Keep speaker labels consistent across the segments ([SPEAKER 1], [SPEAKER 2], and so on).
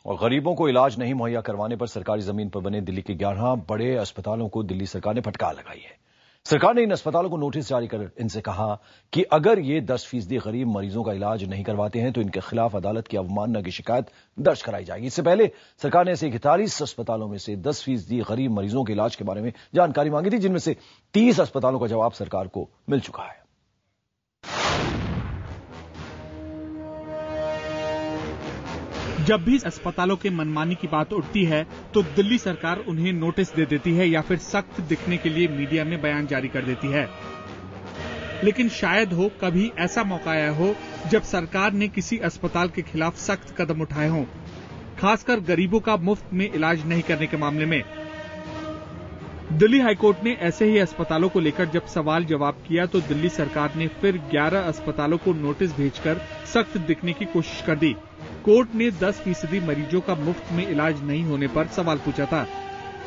[SPEAKER 1] और गरीबों को इलाज नहीं मुहैया करवाने पर सरकारी जमीन पर बने दिल्ली के 11 बड़े अस्पतालों को दिल्ली सरकार ने फटकार लगाई है। सरकार ने इन अस्पतालों को नोटिस जारी कर इनसे कहा कि अगर ये 10% गरीब मरीजों का इलाज नहीं करवाते हैं तो इनके खिलाफ अदालत की अवमानना की शिकायत दर्ज कराई जाएगी। इससे पहले सरकार ने ऐसे 41 अस्पतालों में से 10% गरीब मरीजों के इलाज के बारे में जानकारी मांगी थी, जिनमें से 30 अस्पतालों का जवाब सरकार को मिल चुका है।
[SPEAKER 2] जब भी अस्पतालों के मनमानी की बात उठती है तो दिल्ली सरकार उन्हें नोटिस दे देती है या फिर सख्त दिखने के लिए मीडिया में बयान जारी कर देती है। लेकिन शायद हो कभी ऐसा मौका आया हो जब सरकार ने किसी अस्पताल के खिलाफ सख्त कदम उठाए हों, खासकर गरीबों का मुफ्त में इलाज नहीं करने के मामले में। दिल्ली हाईकोर्ट ने ऐसे ही अस्पतालों को लेकर जब सवाल जवाब किया तो दिल्ली सरकार ने फिर 11 अस्पतालों को नोटिस भेजकर सख्त दिखने की कोशिश कर दी। कोर्ट ने 10% मरीजों का मुफ्त में इलाज नहीं होने पर सवाल पूछा था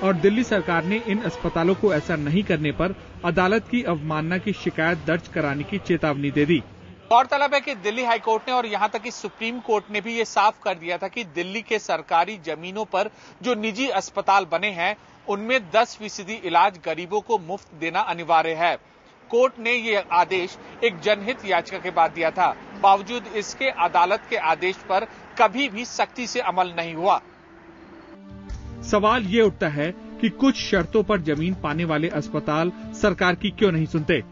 [SPEAKER 2] और दिल्ली सरकार ने इन अस्पतालों को ऐसा नहीं करने पर अदालत की अवमानना की शिकायत दर्ज कराने की चेतावनी दे दी।
[SPEAKER 3] गौरतलब है कि दिल्ली हाईकोर्ट ने और यहां तक कि सुप्रीम कोर्ट ने भी ये साफ कर दिया था कि दिल्ली के सरकारी जमीनों पर जो निजी अस्पताल बने हैं उनमें 10% इलाज गरीबों को मुफ्त देना अनिवार्य है। कोर्ट ने ये आदेश एक जनहित याचिका के बाद दिया था। बावजूद इसके अदालत के आदेश पर कभी भी सख्ती से अमल नहीं हुआ।
[SPEAKER 2] सवाल ये उठता है कि कुछ शर्तों पर जमीन पाने वाले अस्पताल सरकार की क्यों नहीं सुनते?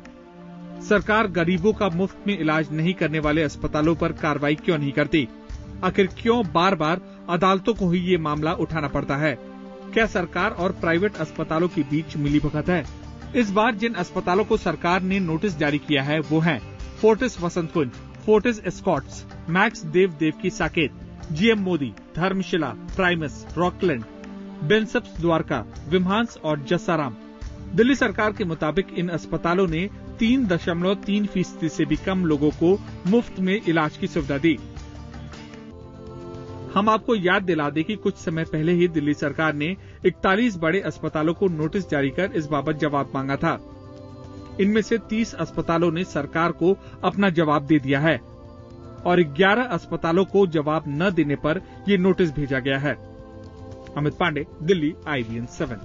[SPEAKER 2] सरकार गरीबों का मुफ्त में इलाज नहीं करने वाले अस्पतालों पर कार्रवाई क्यों नहीं करती? आखिर क्यों बार बार अदालतों को ही ये मामला उठाना पड़ता है? क्या सरकार और प्राइवेट अस्पतालों के बीच मिलीभगत है? इस बार जिन अस्पतालों को सरकार ने नोटिस जारी किया है वो हैं Fortis Vasant Kunj, Fortis Escorts, Max Dev की Saket, GM Modi, Dharamshila, Primus, Rockland, बेंसप्स द्वारका, विम्हांस और जसाराम। दिल्ली सरकार के मुताबिक इन अस्पतालों ने 3.3% से भी कम लोगों को मुफ्त में इलाज की सुविधा दी। हम आपको याद दिला दें कि कुछ समय पहले ही दिल्ली सरकार ने 41 बड़े अस्पतालों को नोटिस जारी कर इस बाबत जवाब मांगा था। इनमें से 30 अस्पतालों ने सरकार को अपना जवाब दे दिया है और 11 अस्पतालों को जवाब न देने पर ये नोटिस भेजा गया है। अमित पांडे, दिल्ली, IVN 7।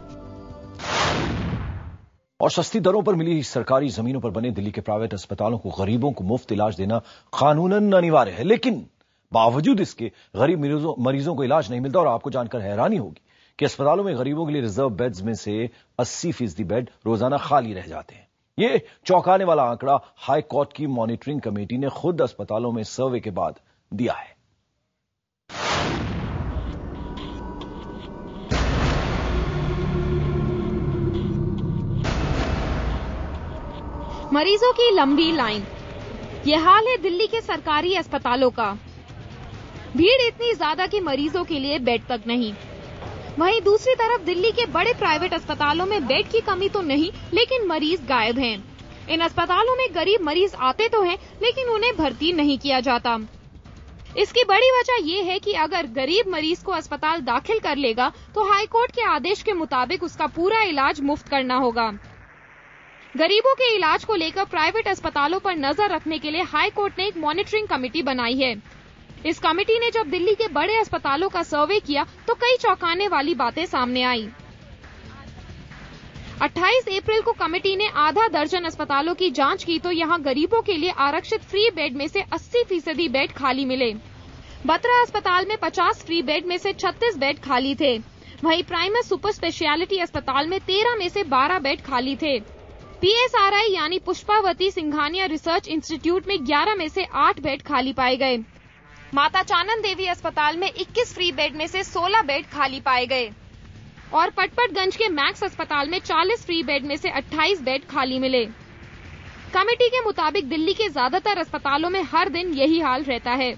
[SPEAKER 1] और सस्ती दरों पर मिली सरकारी जमीनों पर बने दिल्ली के प्राइवेट अस्पतालों को गरीबों को मुफ्त इलाज देना कानूनन अनिवार्य है, लेकिन बावजूद इसके गरीब मरीजों को इलाज नहीं मिलता। और आपको जानकर हैरानी होगी कि अस्पतालों में गरीबों के लिए रिजर्व बेड्स में से 80% बेड रोजाना खाली रह जाते हैं। ये चौंकाने वाला आंकड़ा हाई कोर्ट की मॉनिटरिंग कमेटी ने खुद अस्पतालों में सर्वे के बाद दिया है।
[SPEAKER 4] मरीजों की लंबी लाइन, ये हाल है दिल्ली के सरकारी अस्पतालों का। भीड़ इतनी ज्यादा कि मरीजों के लिए बेड तक नहीं। वहीं दूसरी तरफ दिल्ली के बड़े प्राइवेट अस्पतालों में बेड की कमी तो नहीं, लेकिन मरीज गायब हैं। इन अस्पतालों में गरीब मरीज आते तो हैं, लेकिन उन्हें भर्ती नहीं किया जाता। इसकी बड़ी वजह ये है कि अगर गरीब मरीज को अस्पताल दाखिल कर लेगा तो हाईकोर्ट के आदेश के मुताबिक उसका पूरा इलाज मुफ्त करना होगा। गरीबों के इलाज को लेकर प्राइवेट अस्पतालों पर नजर रखने के लिए हाईकोर्ट ने एक मॉनिटरिंग कमेटी बनाई है। इस कमेटी ने जब दिल्ली के बड़े अस्पतालों का सर्वे किया तो कई चौंकाने वाली बातें सामने आई। 28 अप्रैल को कमेटी ने आधा दर्जन अस्पतालों की जांच की तो यहां गरीबों के लिए आरक्षित फ्री बेड में से 80% बेड खाली मिले। बत्रा अस्पताल में 50 फ्री बेड में से 36 बेड खाली थे। वहीं प्राइमस सुपर स्पेशलिटी अस्पताल में 13 में से 12 बेड खाली थे। PSRI यानी पुष्पावती सिंघानिया रिसर्च इंस्टीट्यूट में 11 में से 8 बेड खाली पाए गए। माता चानन देवी अस्पताल में 21 फ्री बेड में से 16 बेड खाली पाए गए और पटपटगंज के मैक्स अस्पताल में 40 फ्री बेड में से 28 बेड खाली मिले। कमेटी के मुताबिक दिल्ली के ज्यादातर अस्पतालों में हर दिन यही हाल रहता है।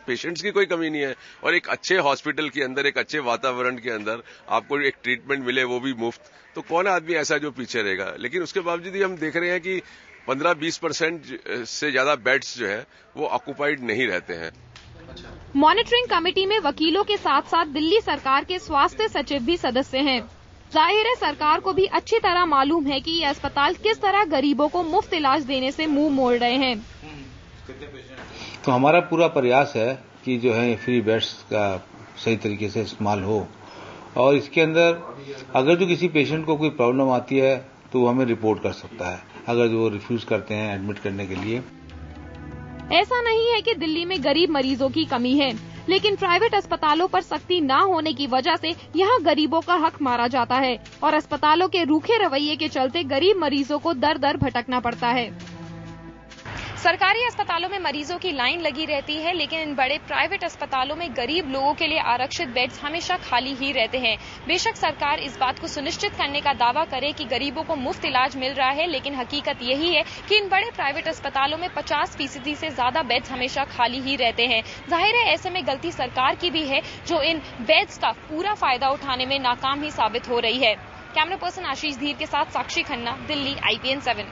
[SPEAKER 5] पेशेंट्स की कोई कमी नहीं है और एक अच्छे हॉस्पिटल के अंदर, एक अच्छे वातावरण के अंदर आपको एक ट्रीटमेंट मिले वो भी मुफ्त, तो कौन आदमी ऐसा जो पीछे रहेगा। लेकिन उसके बावजूद ही हम देख रहे हैं कि 15-20% से ज्यादा बेड्स जो है वो ऑक्यूपाइड नहीं रहते हैं।
[SPEAKER 4] मॉनिटरिंग कमेटी में वकीलों के साथ साथ दिल्ली सरकार के स्वास्थ्य सचिव भी सदस्य हैं। जाहिर है सरकार को भी अच्छी तरह मालूम है कि ये अस्पताल किस तरह गरीबों को मुफ्त इलाज देने से मुंह मोड़ रहे हैं।
[SPEAKER 6] तो हमारा पूरा प्रयास है कि जो है फ्री बेड्स का सही तरीके से इस्तेमाल हो, और इसके अंदर अगर जो किसी पेशेंट को कोई प्रॉब्लम आती है तो वो हमें रिपोर्ट कर सकता है, अगर जो रिफ्यूज करते हैं एडमिट करने के लिए।
[SPEAKER 4] ऐसा नहीं है कि दिल्ली में गरीब मरीजों की कमी है, लेकिन प्राइवेट अस्पतालों पर सख्ती न होने की वजह से यहाँ गरीबों का हक मारा जाता है और अस्पतालों के रूखे रवैये के चलते गरीब मरीजों को दर दर भटकना पड़ता है। सरकारी अस्पतालों में मरीजों की लाइन लगी रहती है, लेकिन इन बड़े प्राइवेट अस्पतालों में गरीब लोगों के लिए आरक्षित बेड्स हमेशा खाली ही रहते हैं। बेशक सरकार इस बात को सुनिश्चित करने का दावा करे कि गरीबों को मुफ्त इलाज मिल रहा है, लेकिन हकीकत यही है कि इन बड़े प्राइवेट अस्पतालों में 50% से ज्यादा बेड्स हमेशा खाली ही रहते हैं। जाहिर है ऐसे में गलती सरकार की भी है, जो इन बेड्स का पूरा फायदा उठाने में नाकाम ही साबित हो रही है। कैमरा पर्सन आशीष धीर के साथ साक्षी खन्ना, दिल्ली, IPN7।